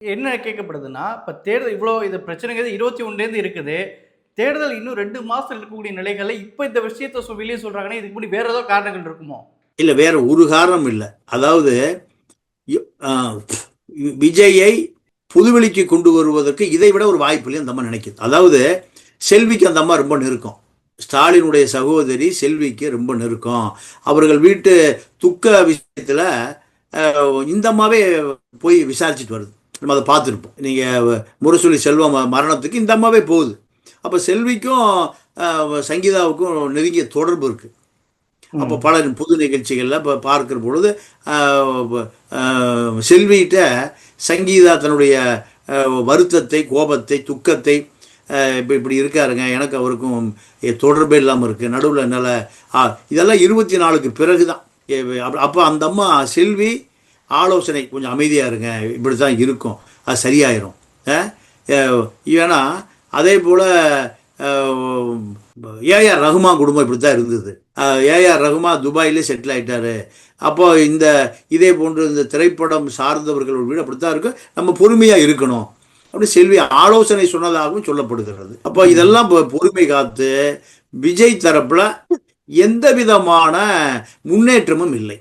என்ன கேட்கப்படுதுன்னா, இப்ப தேர்தல் இவ்ளோ இது பிரச்சனைங்கிறது 21லேருந்து இருக்குது. தேர்தல் இன்னும் 2 மாசம் இருக்கக்கூடிய நிலைகள்ல, இப்ப இந்த விஷயத்த வெளிய சொல்றாங்கன்னா, இதுக்கு முன்னாடி வேற ஏதோ காரணங்கள் இருக்குமோ? இல்ல வேற ஒரு காரணம் இல்ல. அதாவது அ விஜயை புதுவெளிக்கு கொண்டு வருவதற்கு இதை விட ஒரு வாய்ப்பு இல்லைன்னு அந்த அம்மா நினைக்குது. அதாவது செல்விக்கு அந்த அம்மா ரொம்ப நெருக்கம். ஸ்டாலினுடைய சகோதரி செல்விக்கு ரொம்ப நெருக்கம். அவர்கள் வீட்டு துக்க விஷயத்துல இந்த அம்மாவே போய் விசாரிச்சுட்டு வருது. நம்ம அதை பார்த்துருப்போம். நீங்க முரசொலி செல்வம் மரணத்துக்கு இந்த அம்மாவே போகுது. அப்ப செல்விக்கும் சங்கீதாவுக்கும் நெருங்கிய தொடர்பு இருக்கு. அப்போ பல புது நிகழ்ச்சிகளில் இப்போ பார்க்கிற பொழுது செல்விகிட்ட சங்கீதா தன்னுடைய வருத்தத்தை, கோபத்தை, துக்கத்தை, இப்போ இப்படி இருக்காருங்க, எனக்கு அவருக்கும் தொடர்பே இல்லாமல் இருக்குது, நடுவில் என்னால் இதெல்லாம் 24க்கு பிறகு தான். அப்போ அந்த அம்மா செல்வி ஆலோசனை, கொஞ்சம் அமைதியாக இருங்க, இப்படி தான் இருக்கும், அது சரியாயிரும். ஏன்னா அதே போல் ஏஆர் ரஹ்மான் குடும்பம் இப்படி தான் இருந்தது. ஏஆர் ரஹ்மான் துபாயிலே செட்டில் ஆகிட்டாரு. அப்போ இதே போன்று இந்த திரைப்படம் சார்ந்தவர்கள் வீடு அப்படித்தான் இருக்கும், நம்ம பொறுமையாக இருக்கணும் அப்படி செல்வி ஆலோசனை சொன்னதாகவும் சொல்லப்படுகிறது. அப்போ இதெல்லாம் பொறுமை காத்து விஜய் தரப்புல எந்த விதமான முன்னேற்றமும் இல்லை.